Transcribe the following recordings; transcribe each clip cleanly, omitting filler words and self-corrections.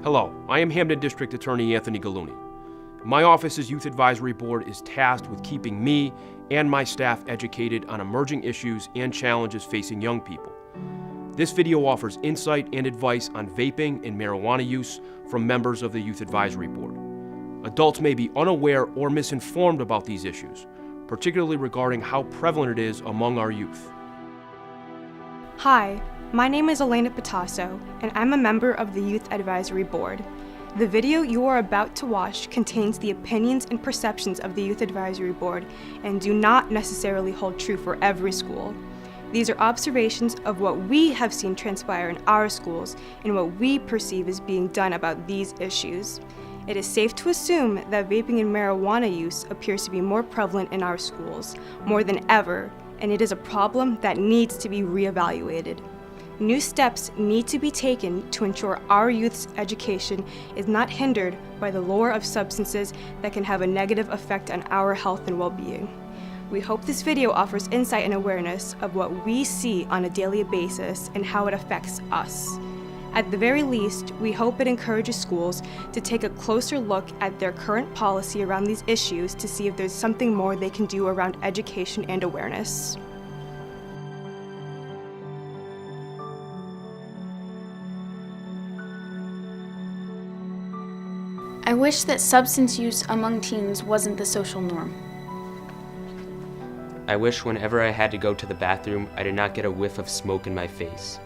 Hello, I am Hampden District Attorney Anthony Gulluni. My office's Youth Advisory Board is tasked with keeping me and my staff educated on emerging issues and challenges facing young people. This video offers insight and advice on vaping and marijuana use from members of the Youth Advisory Board. Adults may be unaware or misinformed about these issues, particularly regarding how prevalent it is among our youth. Hi, my name is Elena Pitasso, and I'm a member of the Youth Advisory Board. The video you are about to watch contains the opinions and perceptions of the Youth Advisory Board and do not necessarily hold true for every school. These are observations of what we have seen transpire in our schools and what we perceive is being done about these issues. It is safe to assume that vaping and marijuana use appears to be more prevalent in our schools, more than ever, and it is a problem that needs to be reevaluated. New steps need to be taken to ensure our youth's education is not hindered by the lure of substances that can have a negative effect on our health and well-being. We hope this video offers insight and awareness of what we see on a daily basis and how it affects us. At the very least, we hope it encourages schools to take a closer look at their current policy around these issues to see if there's something more they can do around education and awareness. I wish that substance use among teens wasn't the social norm. I wish whenever I had to go to the bathroom, I did not get a whiff of smoke in my face.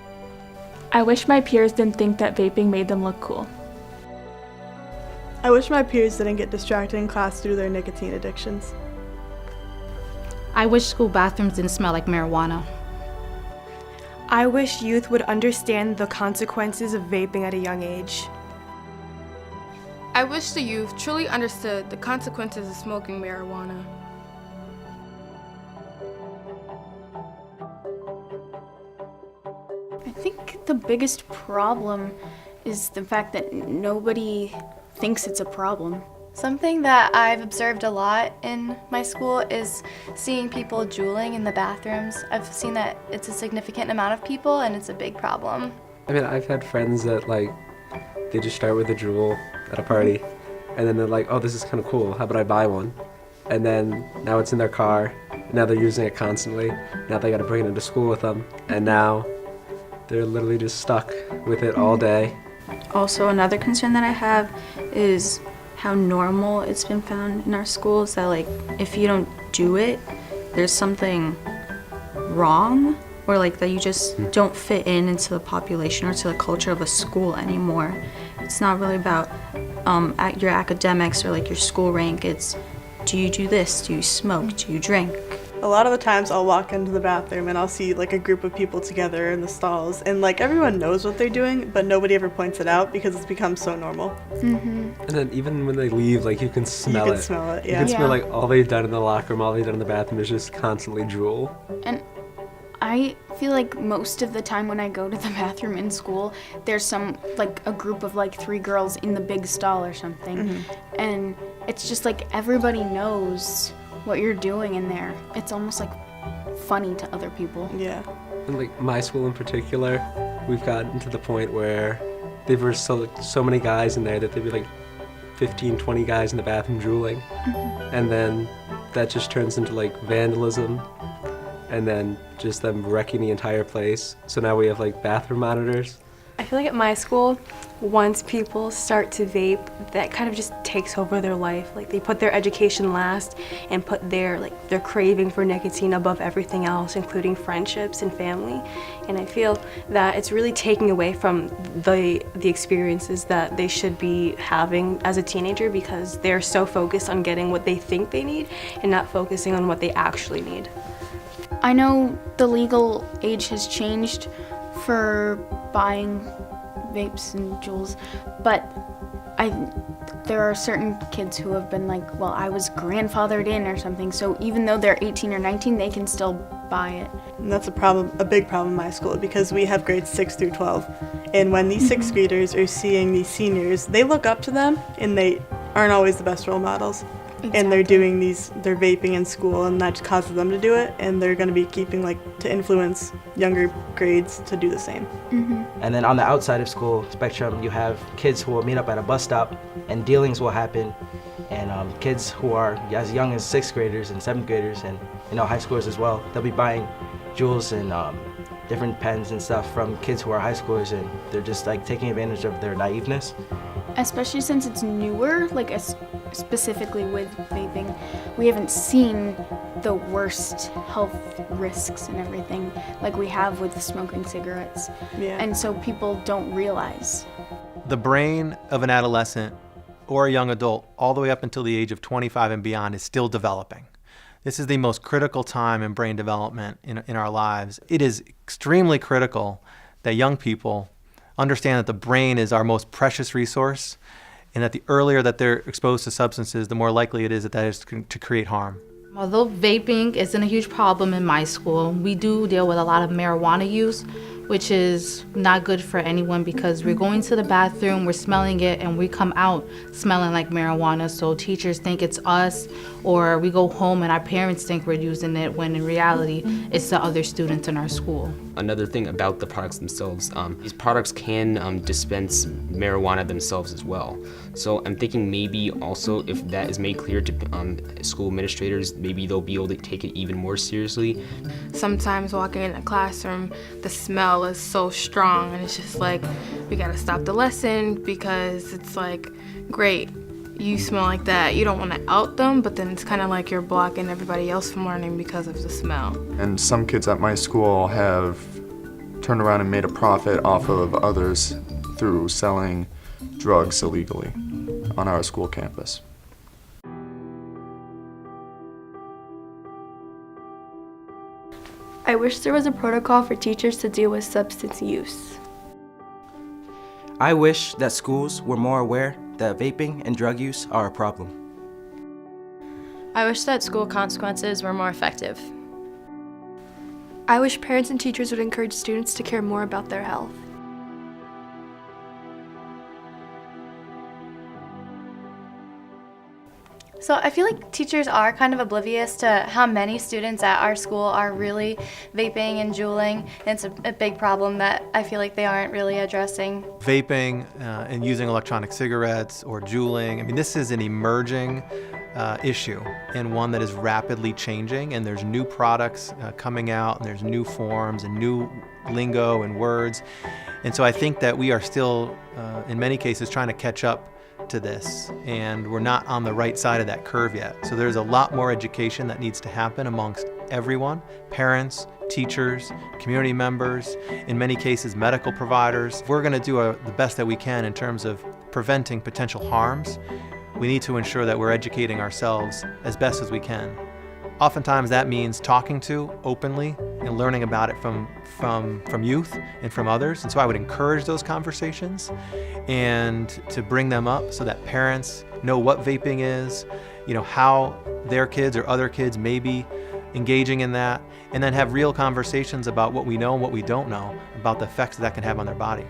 I wish my peers didn't think that vaping made them look cool. I wish my peers didn't get distracted in class due to their nicotine addictions. I wish school bathrooms didn't smell like marijuana. I wish youth would understand the consequences of vaping at a young age. I wish the youth truly understood the consequences of smoking marijuana. I think the biggest problem is the fact that nobody thinks it's a problem. Something that I've observed a lot in my school is seeing people juuling in the bathrooms. I've seen that it's a significant amount of people and it's a big problem. I mean, I've had friends that they just start with a Juul at a party and then they're like, oh, this is kind of cool, how about I buy one? And then now it's in their car, now they're using it constantly, now they gotta bring it into school with them, and now they're literally just stuck with it all day. Also, another concern that I have is how normal it's been found in our schools that if you don't do it, there's something wrong, or that you just don't fit into the population or to the culture of a school anymore. It's not really about your academics or your school rank. It's, do you do this? Do you smoke? Do you drink? A lot of the times I'll walk into the bathroom and I'll see a group of people together in the stalls and everyone knows what they're doing, but nobody ever points it out because it's become so normal. And then even when they leave, you can smell it. You can smell it, yeah. You can smell all they've done in the locker room, all they've done in the bathroom is just constantly drool. And I feel like most of the time when I go to the bathroom in school, there's a group of 3 girls in the big stall or something. And it's just everybody knows what you're doing in there. It's almost funny to other people. Yeah. And my school in particular, we've gotten to the point where there were so many guys in there that there'd be 15, 20 guys in the bathroom drooling. And then that just turns into vandalism and then just them wrecking the entire place. So now we have bathroom monitors. I feel at my school, once people start to vape, that kind of just takes over their life. They put their education last and put their craving for nicotine above everything else, including friendships and family. And I feel that it's really taking away from the experiences that they should be having as a teenager because they're so focused on getting what they think they need and not focusing on what they actually need. I know the legal age has changed for buying vapes and Juuls, but there are certain kids who have been well, I was grandfathered in or something, so even though they're 18 or 19, they can still buy it. And that's a big problem in my school because we have grades 6 through 12. And when these 6th graders are seeing these seniors, they look up to them and they aren't always the best role models. and they're doing they're vaping in school, and that causes them to do it, and they're going to be keeping to influence younger grades to do the same. And then on the outside of school spectrum, you have kids who will meet up at a bus stop and dealings will happen, and kids who are as young as 6th graders and 7th graders and high schoolers as well, they'll be buying Juuls and different pens and stuff from kids who are high schoolers, and they're just taking advantage of their naiveness. Especially since it's newer, specifically with vaping, we haven't seen the worst health risks and everything like we have with smoking cigarettes. Yeah. And so people don't realize. The brain of an adolescent or a young adult all the way up until the age of 25 and beyond is still developing. This is the most critical time in brain development in our lives. It is extremely critical that young people understand that the brain is our most precious resource, and that the earlier that they're exposed to substances, the more likely it is that is to create harm. Although vaping isn't a huge problem in my school, we do deal with a lot of marijuana use, which is not good for anyone because we're going to the bathroom, we're smelling it, and we come out smelling like marijuana. So teachers think it's us, or we go home and our parents think we're using it, when in reality, it's the other students in our school. Another thing about the products themselves, these products can dispense marijuana themselves as well. So I'm thinking maybe also if that is made clear to school administrators, maybe they'll be able to take it even more seriously. Sometimes walking in a classroom, the smell is so strong, and it's just we gotta stop the lesson because it's great, you smell like that. You don't want to out them, but then it's kind of you're blocking everybody else from learning because of the smell. And some kids at my school have turned around and made a profit off of others through selling drugs illegally on our school campus. I wish there was a protocol for teachers to deal with substance use. I wish that schools were more aware that vaping and drug use are a problem. I wish that school consequences were more effective. I wish parents and teachers would encourage students to care more about their health. So I feel like teachers are kind of oblivious to how many students at our school are really vaping and juuling. And it's a big problem that I feel like they aren't really addressing. Vaping and using electronic cigarettes or juuling, this is an emerging issue, and one that is rapidly changing, and there's new products coming out, and there's new forms and new lingo and words. And so I think that we are still, in many cases, trying to catch up to this, and we're not on the right side of that curve yet. So there's a lot more education that needs to happen amongst everyone, parents, teachers, community members, in many cases medical providers. If we're going to do the best that we can in terms of preventing potential harms, we need to ensure that we're educating ourselves as best as we can. Oftentimes that means talking to openly and learning about it from youth and from others. And so I would encourage those conversations and to bring them up so that parents know what vaping is, how their kids or other kids may be engaging in that, and then have real conversations about what we know and what we don't know about the effects that can have on their body.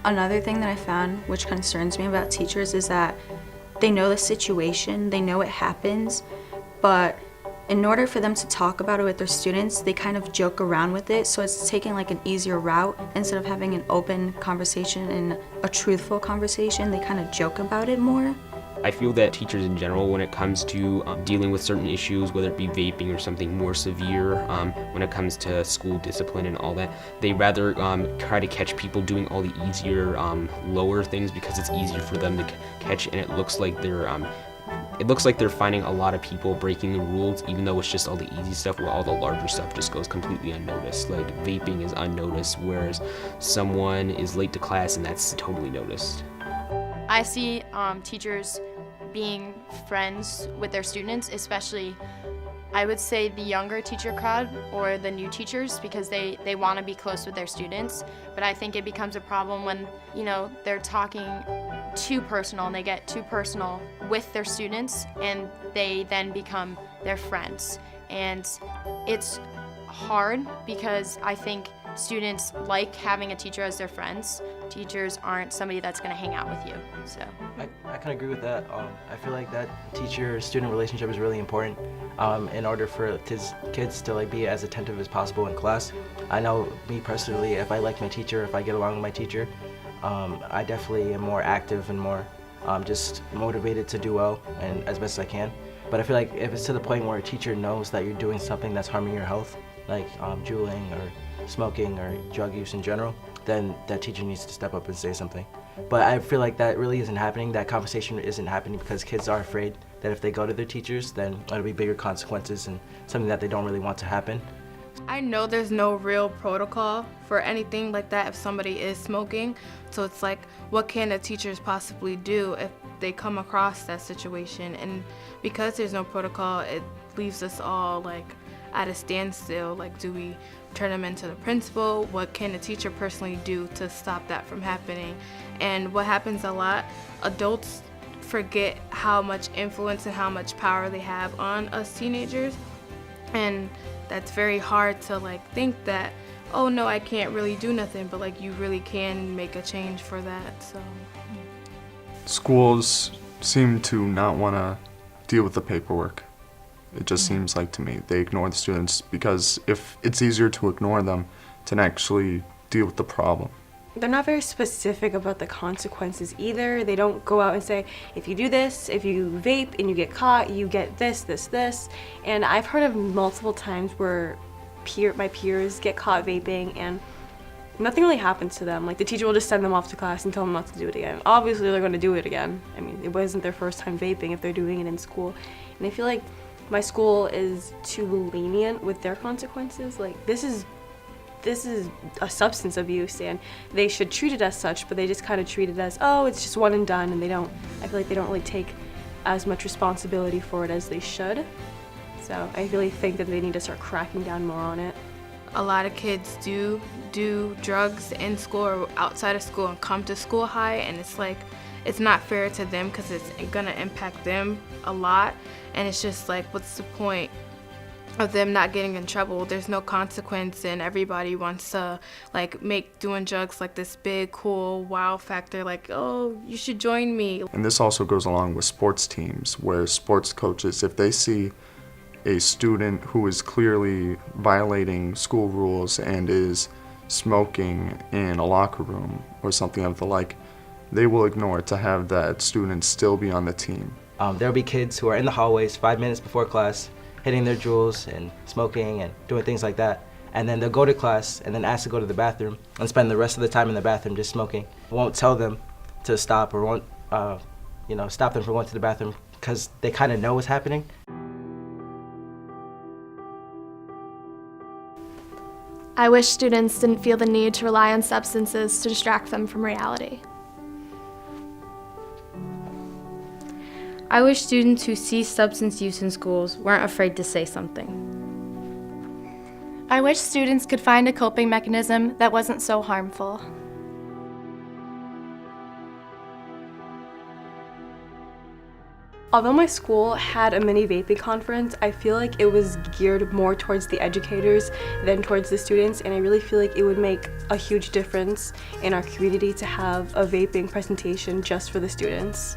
Another thing that I found which concerns me about teachers is that they know the situation, they know it happens, but in order for them to talk about it with their students, they kind of joke around with it, so it's taking an easier route. Instead of having an open conversation and a truthful conversation, they kind of joke about it more. I feel that teachers in general, when it comes to dealing with certain issues, whether it be vaping or something more severe, when it comes to school discipline and all that, they rather try to catch people doing all the easier, lower things because it's easier for them to catch, and it looks like they're finding a lot of people breaking the rules, even though it's just all the easy stuff, where all the larger stuff just goes completely unnoticed. Like vaping is unnoticed, whereas someone is late to class and that's totally noticed. I see teachers being friends with their students, especially I would say the younger teacher crowd or the new teachers, because they want to be close with their students. But I think it becomes a problem when, they're talking too personal and they get too personal with their students and they then become their friends. And it's hard because I think students like having a teacher as their friends. teachers aren't somebody that's going to hang out with you. So I can agree with that. I feel like that teacher-student relationship is really important in order for kids to like be as attentive as possible in class. I know me personally, if I like my teacher, if I get along with my teacher, I definitely am more active and more just motivated to do well and as best as I can. But I feel like if it's to the point where a teacher knows that you're doing something that's harming your health, like juuling or smoking or drug use in general, then that teacher needs to step up and say something. But I feel like that really isn't happening. That conversation isn't happening because kids are afraid that if they go to their teachers, then it'll be bigger consequences and something that they don't really want to happen. I know there's no real protocol for anything like that if somebody is smoking. So it's like, what can the teachers possibly do if they come across that situation? And because there's no protocol, it leaves us all like at a standstill. Like, do we turn them into the principal? What can the teacher personally do to stop that from happening? And what happens a lot, adults forget how much influence and how much power they have on us teenagers. And that's very hard to like think that, oh no, I can't really do nothing, but like you really can make a change for that. So Schools seem to not want to deal with the paperwork. It just seems like to me they ignore the students because if it's easier to ignore them than actually deal with the problem. They're not very specific about the consequences either. They don't go out and say, if you do this, if you vape and you get caught, you get this, this, this. And I've heard of multiple times where my peers get caught vaping and nothing really happens to them. Like the teacher will just send them off to class and tell them not to do it again. Obviously they're going to do it again. I mean, it wasn't their first time vaping if they're doing it in school. And I feel like my school is too lenient with their consequences. Like this is a substance abuse and they should treat it as such, but they just kind of treat it as, oh, it's just one and done, and I feel like they don't really take as much responsibility for it as they should. So I really think that they need to start cracking down more on it. a lot of kids do drugs in school or outside of school and come to school high, and it's like, it's not fair to them because it's gonna impact them a lot. And it's just like, what's the point of them not getting in trouble? There's no consequence, and everybody wants to like make doing drugs like this big, cool, wow factor, like, oh, you should join me. And this also goes along with sports teams, where sports coaches, if they see a student who is clearly violating school rules and is smoking in a locker room or something of the like, they will ignore it to have that student still be on the team. There'll be kids who are in the hallways 5 minutes before class, hitting their jewels and smoking and doing things like that. And then they'll go to class and then ask to go to the bathroom and spend the rest of the time in the bathroom just smoking. Won't tell them to stop or won't stop them from going to the bathroom because they kind of know what's happening. I wish students didn't feel the need to rely on substances to distract them from reality. I wish students who see substance use in schools weren't afraid to say something. I wish students could find a coping mechanism that wasn't so harmful. Although my school had a mini vaping conference, I feel like it was geared more towards the educators than towards the students, and I really feel like it would make a huge difference in our community to have a vaping presentation just for the students.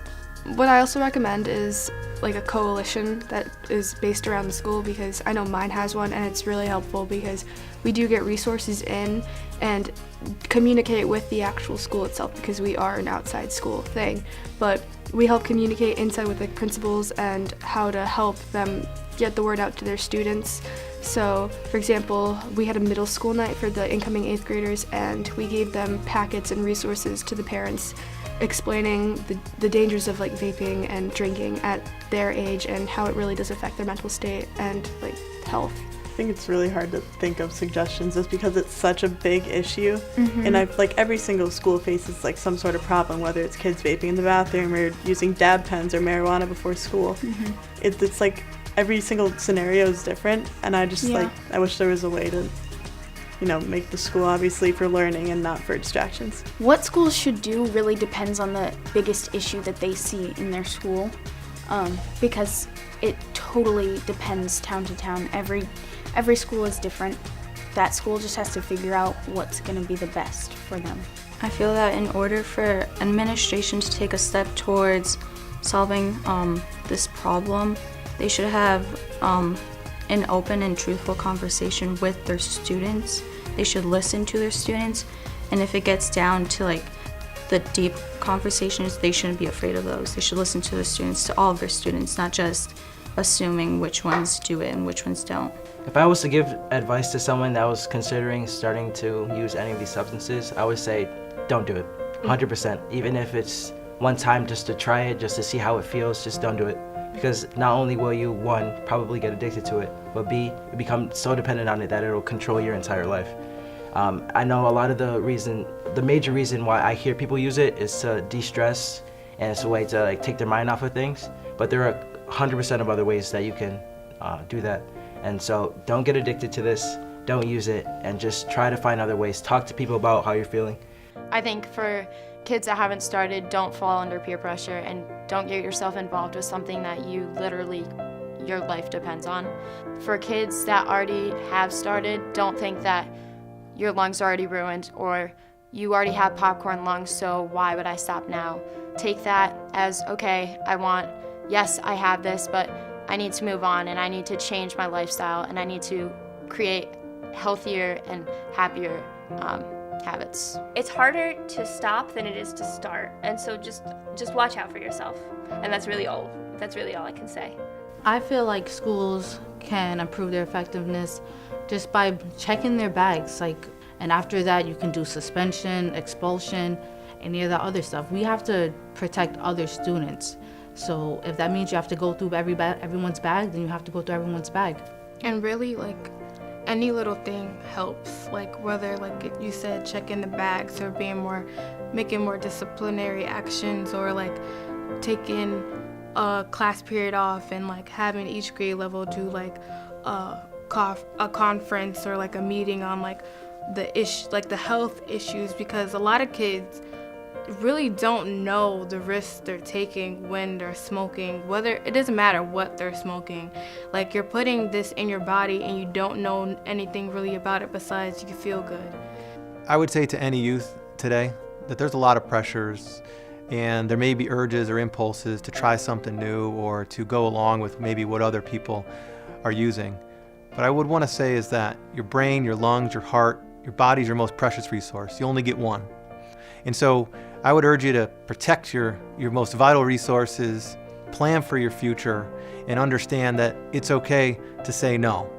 What I also recommend is like a coalition that is based around the school, because I know mine has one and it's really helpful because we do get resources in and communicate with the actual school itself because we are an outside school thing, but we help communicate inside with the principals and how to help them get the word out to their students. So, for example, we had a middle school night for the incoming 8th graders, and we gave them packets and resources to the parents explaining the dangers of like vaping and drinking at their age and how it really does affect their mental state and like health. I think it's really hard to think of suggestions just because it's such a big issue. Mhm. And I've like every single school faces like some sort of problem, whether it's kids vaping in the bathroom or using dab pens or marijuana before school. Mhm. It's like every single scenario is different, and I just like, I wish there was a way to, make the school obviously for learning and not for distractions. What schools should do really depends on the biggest issue that they see in their school, because it totally depends town to town. Every school is different. That school just has to figure out what's going to be the best for them. I feel that in order for administration to take a step towards solving this problem, they should have an open and truthful conversation with their students. They should listen to their students, and if it gets down to like the deep conversations, they shouldn't be afraid of those. They should listen to the students, to all of their students, not just assuming which ones do it and which ones don't. If I was to give advice to someone that was considering starting to use any of these substances, I would say don't do it, 100%. Even if it's one time just to try it, just to see how it feels, just don't do it. Because not only will you, one, probably get addicted to it, but B, you become so dependent on it that it'll control your entire life. I know a lot of the major reason why I hear people use it is to de-stress, and it's a way to like take their mind off of things, but there are 100% of other ways that you can do that. And so don't get addicted to this, don't use it, and just try to find other ways. Talk to people about how you're feeling. I think for kids that haven't started, don't fall under peer pressure and don't get yourself involved with something that you literally, your life depends on. For kids that already have started, don't think that your lungs are already ruined or you already have popcorn lungs, so why would I stop now? Take that as, okay, yes, I have this, but I need to move on and I need to change my lifestyle and I need to create healthier and happier habits. It's harder to stop than it is to start, and so just watch out for yourself, and that's really all I can say. I feel like schools can improve their effectiveness just by checking their bags, and after that you can do suspension, expulsion, any of the other stuff. We have to protect other students, so if that means you have to go through everyone's bag, then you have to go through everyone's bag. And really, any little thing helps, whether, you said, checking the bags or making more disciplinary actions, or taking a class period off and having each grade level do a conference or a meeting on the health issues, because a lot of kids really don't know the risks they're taking when they're smoking. It doesn't matter what they're smoking. You're putting this in your body and you don't know anything really about it besides you feel good. I would say to any youth today that there's a lot of pressures, and there may be urges or impulses to try something new or to go along with maybe what other people are using. But I would want to say is that your brain, your lungs, your heart, your body's your most precious resource. You only get one. And so I would urge you to protect your most vital resources, plan for your future, and understand that it's okay to say no.